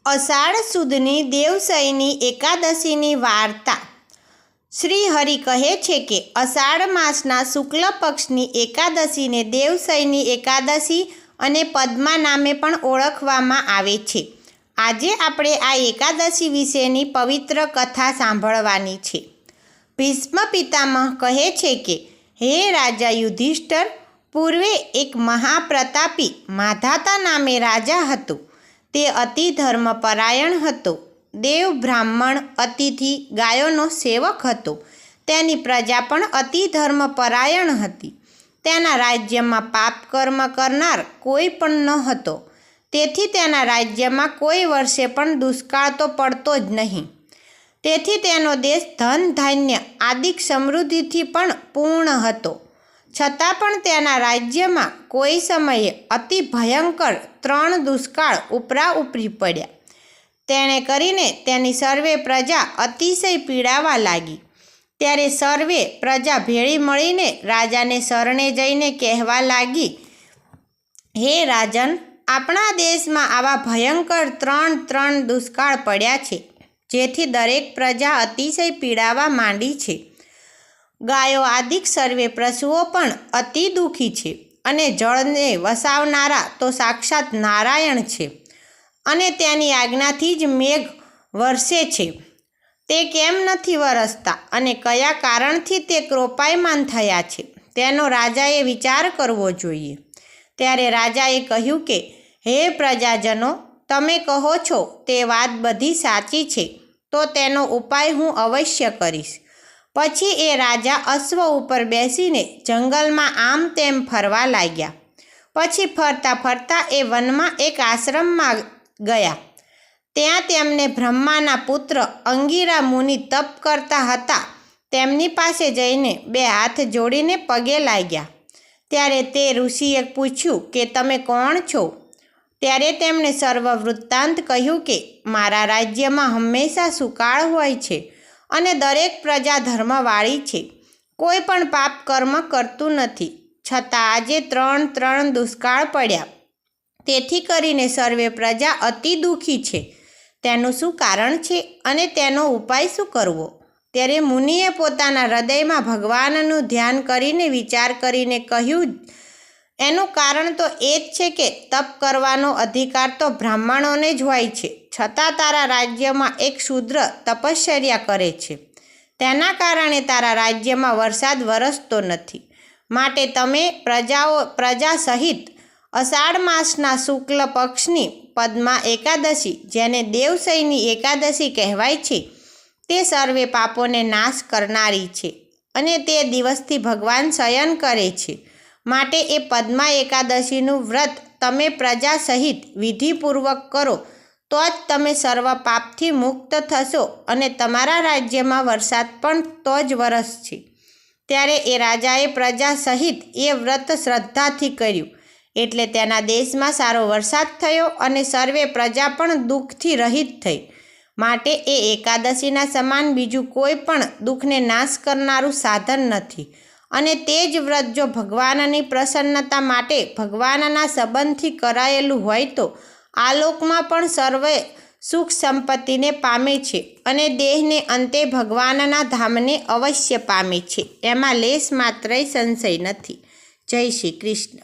અષાઢ સુદની દેવસઈની એકાદશીની વાર્તા। શ્રી હરિ કહે છે કે અષાઢ માસના શુક્લ પક્ષની એકાદશીને દેવસઈની એકાદશી અને પદ્મા નામે પણ ઓળખવામાં આવે છે। આજે આપણે આ એકાદશી વિશેની પવિત્ર કથા સાંભળવાની છે। ભીષ્મ પિતામહ કહે છે કે હે રાજા યુધિષ્ઠર, પૂર્વે એક મહાપ્રતાપી માધાતા નામે રાજા હતો। તે અતિ ધર્મપરાયણ હતો। દેવ, બ્રાહ્મણ, અતિથિ, ગાયોનો સેવક હતો। તેની પ્રજા પણ અતિ ધર્મપરાયણ હતી। તેના રાજ્યમાં પાપ કર્મ કરનાર કોઈ પણ ન હતો। તેથી તેના રાજ્યમાં કોઈ વર્ષે પણ દુષ્કાળ તો પડતો જ નહીં। તેથી તેનો દેશ ધન ધાન્ય આદિક સમૃદ્ધિથી પણ પૂર્ણ હતો। છતાં પણ તેના રાજ્યમાં કોઈ સમયે અતિ ભયંકર 3 દુષ્કાળ ઉપરા-ઉપરી પડ્યા। તેણે કરીને તેની સર્વે પ્રજા અતિશય પીડાવા લાગી। ત્યારે સર્વે પ્રજા ભેળી મળીને રાજાને શરણે જઈને કહેવા લાગી, હે રાજન, આપણા દેશમાં આવા ભયંકર 3 દુષ્કાળ પડ્યા છે, જેથી દરેક પ્રજા અતિશય પીડાવા માંડી છે। ગાયો આદિક સર્વે પશુઓ પણ અતિ દુઃખી છે, અને જળને વસાવનારા તો સાક્ષાત નારાયણ છે, અને તેની આજ્ઞાથી જ મેઘ વરસે છે। તે કેમ નથી વરસતા અને કયા કારણથી તે ક્રોપાયમાન થયા છે, તેનો રાજાએ વિચાર કરવો જોઈએ। ત્યારે રાજાએ કહ્યું કે હે પ્રજાજનો, તમે કહો છો તે વાત બધી સાચી છે, તો તેનો ઉપાય હું અવશ્ય કરીશ। પછી એ રાજા અશ્વ ઉપર બેસીને જંગલમાં આમ તેમ ફરવા લાગ્યા। પછી ફરતા ફરતા એ વનમાં એક આશ્રમમાં ગયા। ત્યાં તેમને બ્રહ્માના પુત્ર અંગિરા મુનિ તપ કરતા હતા। તેમની પાસે જઈને 2 હાથ જોડીને પગે લાગ્યા। ત્યારે તે ઋષિએ પૂછ્યું કે તમે કોણ છો? ત્યારે તેમણે સર્વ વૃત્તાંત કહ્યું કે મારા રાજ્યમાં હંમેશા સુકાળ હોય છે, અને દરેક પ્રજા ધર્મવાળી છે। કોઈ પણ પાપ કર્મ કરતું નથી, છતાં આજે 3 દુષ્કાળ પડ્યા। તેથી કરીને સર્વે પ્રજા અતિ દુઃખી છે। તેનું શું કારણ છે અને તેનો ઉપાય શું કરવો? ત્યારે મુનિએ પોતાના હૃદયમાં ભગવાનનું ધ્યાન કરીને વિચાર કરીને કહ્યું, એનું કારણ તો એ જ છે કે તપ કરવાનો અધિકાર તો બ્રાહ્મણોને જ હોય છે, છતાં તારા રાજ્યમાં એક શૂદ્ર તપશ્ચર્યા કરે છે। તેના કારણે તારા રાજ્યમાં વરસાદ વરસતો નથી। માટે તમે પ્રજા સહિત અષાઢ માસના શુક્લ પક્ષની પદ્મા એકાદશી, જેને દેવસઈની એકાદશી કહેવાય છે, તે સર્વે પાપોને નાશ કરનારી છે, અને તે દિવસથી ભગવાન શયન કરે છે। માટે એ પદ્મા એકાદશીનું વ્રત તમે પ્રજા સહિત વિધિપૂર્વક કરો, તો જ તમે સર્વ પાપથી મુક્ત થશો, અને તમારા રાજ્યમાં વરસાદ પણ તો જ વરસશે। ત્યારે એ રાજાએ પ્રજા સહિત એ વ્રત શ્રદ્ધાથી કર્યું, એટલે તેના દેશમાં સારો વરસાદ થયો, અને સર્વે પ્રજા પણ દુઃખથી રહિત થઈ। માટે એ એકાદશીના સમાન બીજું કોઈ પણ દુઃખને નાશ કરનારું સાધન નથી। અને તે જ વ્રત જો ભગવાનની પ્રસન્નતા માટે ભગવાનના સંબંધથી કરાયેલું હોય તો આ લોકમાં પણ સર્વે સુખ સંપત્તિને પામે છે, અને દેહને અંતે ભગવાનના ધામને અવશ્ય પામે છે। એમાં લેશ માત્રય સંશય નથી। જય શ્રી કૃષ્ણ।